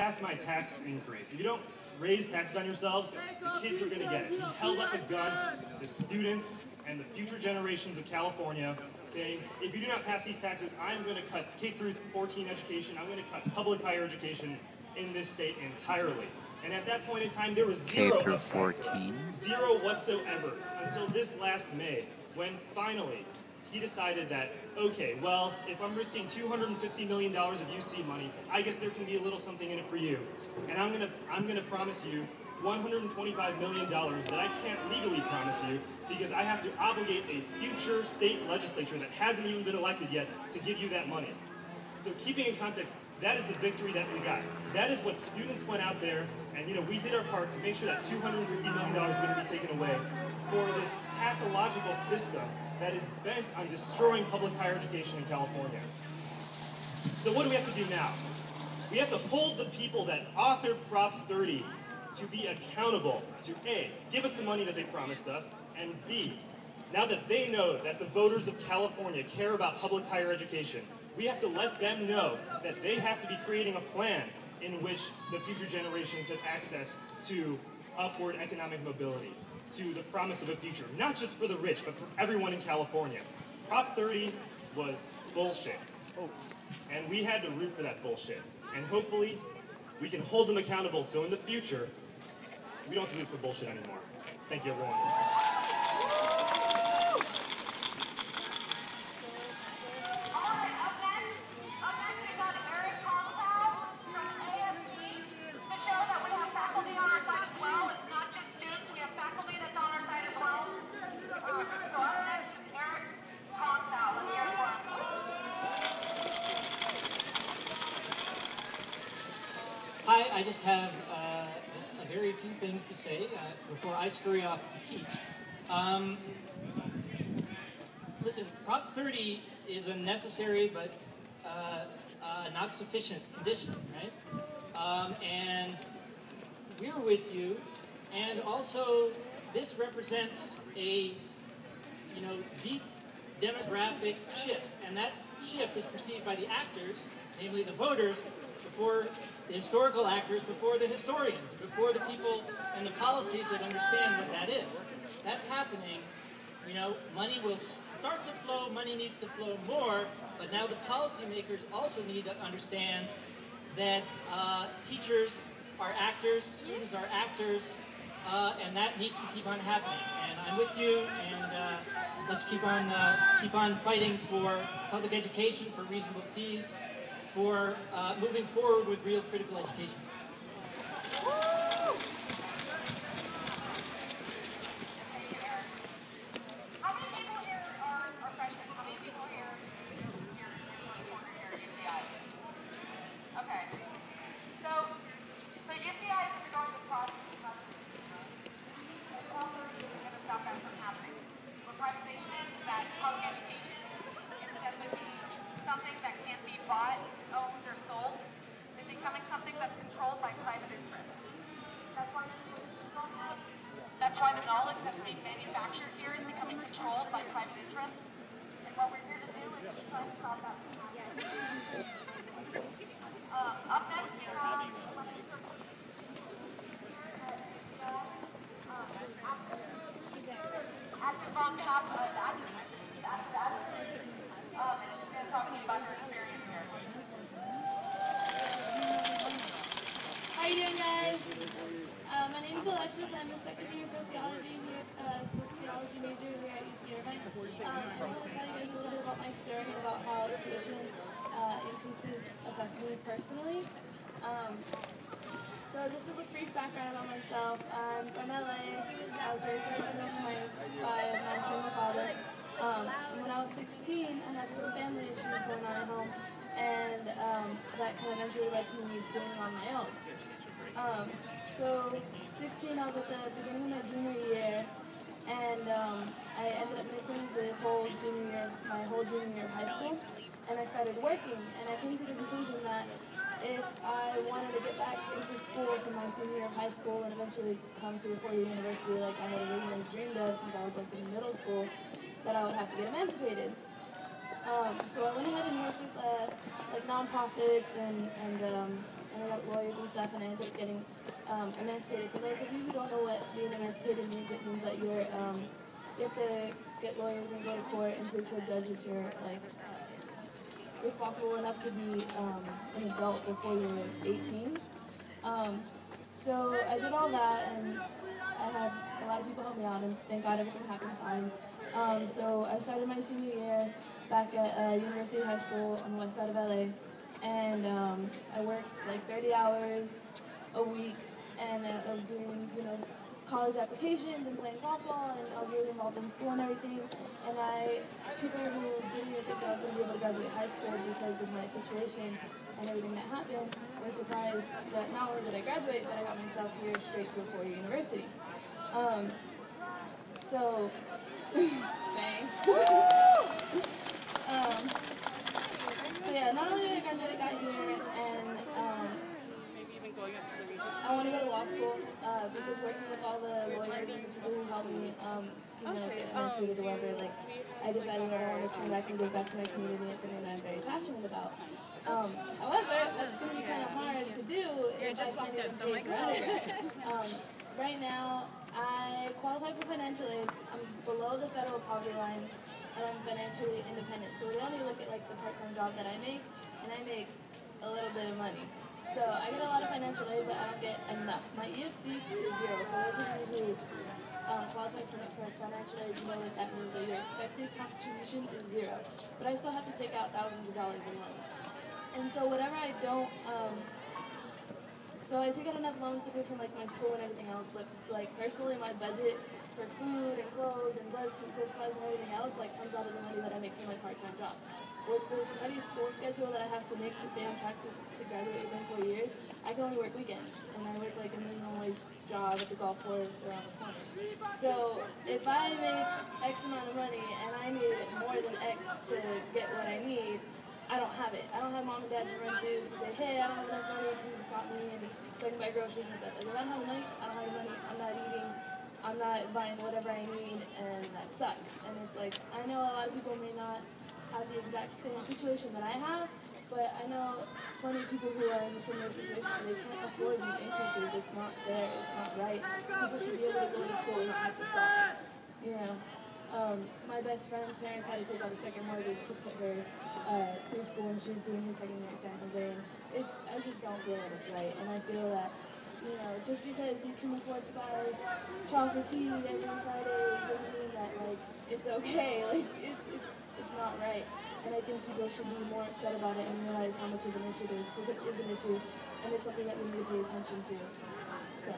pass my tax increase. If you don't raise taxes on yourselves, the kids are going to get it. He held up a gun to students and the future generations of California, saying, if you do not pass these taxes, I'm going to cut K through 14 education, I'm going to cut public higher education in this state entirely. And at that point in time, there was zero K through upside for us. 14. Zero whatsoever, until this last May, when finally he decided that, okay, well, if I'm risking $250 million of UC money, I guess there can be a little something in it for you. And I'm gonna promise you $125 million that I can't legally promise you, because I have to obligate a future state legislature that hasn't even been elected yet to give you that money. So keeping in context, that is the victory that we got. That is what students went out there, and we did our part to make sure that $250 million wouldn't be taken away for this pathological system that is bent on destroying public higher education in California. So what do we have to do now? We have to hold the people that authored Prop 30 to be accountable to A, give us the money that they promised us, and B, now that they know that the voters of California care about public higher education, we have to let them know that they have to be creating a plan in which the future generations have access to upward economic mobility, to the promise of a future, not just for the rich, but for everyone in California. Prop 30 was bullshit. And we had to root for that bullshit. And hopefully, we can hold them accountable so in the future, we don't have to root for bullshit anymore. Thank you, everyone. Hi, I just have just a very few things to say before I scurry off to teach. Listen, Prop 30 is a necessary but not sufficient condition, right? And we're with you, and also this represents a deep demographic shift, and that shift is perceived by the actors, namely the voters, before the historical actors, before the historians, before the people and the policies that understand what that is. That's happening. Money will start to flow, money needs to flow more, but now the policymakers also need to understand that teachers are actors, students are actors, and that needs to keep on happening. And I'm with you, and let's keep on fighting for public education, for reasonable fees, for moving forward with real critical education. How many people here are freshmen? How many people here your corner here at UCI? Okay. So UCI is undergoing this process of privatization. And Prop 30 isn't going to stop that from happening. What privatization is that public education, instead of being something that can't be bought, owned, or sold, is becoming something that's controlled by private interests. That's why the knowledge that's being manufactured here is becoming controlled by private interests. And what we're here to do is just try to stop that from happening. Up next, we have active on top of that. And she's going to talk to you about her experience here. How you doing, guys? My name is Alexis. I'm a second-year sociology major here at UC Irvine. I just want to tell you guys a little bit about my story and about how tuition increases affect me personally. So just a brief background about myself. I'm from LA. I was raised by a single father. When I was 16, I had some family issues going on at home, and that kind of eventually led to me being on my own. So 16, I was at the beginning of my junior year, and I ended up missing my whole junior year of high school, and I started working, and I came to the conclusion that if I wanted to get back into school for my senior year of high school and eventually come to a four-year university like I had originally dreamed of since I was like in middle school, that I would have to get emancipated. So I went ahead and worked with like nonprofits and and I got lawyers and stuff, and I ended up getting emancipated. For those of you who don't know what being emancipated means, it means that you have to get lawyers and go to court and prove to a judge that you're like responsible enough to be an adult before you're 18. So I did all that, and I had a lot of people help me out, and thank God everything happened fine. So I started my senior year back at University High School on the west side of LA, and I worked like 30 hours a week, and I was doing, college applications and playing softball, and I was really involved in school and everything. And people who didn't even think that I was going to be able to graduate high school because of my situation and everything that happened were surprised that not only did I graduate, but I got myself here straight to a 4-year university. So, thanks. So yeah, not only did I graduate, I got here, and I want to go to law school because working with all the lawyers and the people who helped me, get emancipated or whatever, like, I decided that I want to turn back and give back to my community. It's something that I'm very passionate about. However, that's going to be kind of hard to do if I can't even pay for undergrad. Right now, I qualify for financial aid. I'm below the federal poverty line, and I'm financially independent. So they only look at like the part-time job that I make, and I make a little bit of money. So I get a lot of financial aid, but I don't get enough. My EFC is 0. So those of you who qualify for financial aid, you know what that means, that your expected contribution is 0. But I still have to take out thousands of dollars a month. And so whatever I don't, so I take out enough loans to pay for like my school and everything else, but like personally my budget for food and clothes and books and school supplies and everything else like comes out of the money that I make from my part-time job. With the heavy school schedule that I have to make to stay on track to graduate within 4 years, I can only work weekends, and I work like a minimum wage job at the golf course around the corner. So if I make X amount of money and I need more than X to get what I need, I don't have it. I don't have mom and dad to run to say, hey, I don't have enough money, can you just stop me, and so I can buy groceries and stuff. Like, if I don't have money, I don't have money, I'm not eating, I'm not buying whatever I need, and that sucks. And it's like, I know a lot of people may not have the exact same situation that I have, but I know plenty of people who are in a similar situation and they can't afford these increases. It's not fair, it's not right. People should be able to go to school, we don't have to stop. My best friend's parents had to take out a second mortgage to put her through school, and she's doing her second year exam today. I just don't feel that it's right, and I feel that, just because you can afford to buy chocolate tea every Friday doesn't mean that, like, it's okay. Like, it's not right. And I think people should be more upset about it and realize how much of an issue it is, because it is an issue, and it's something that we need to pay attention to. So.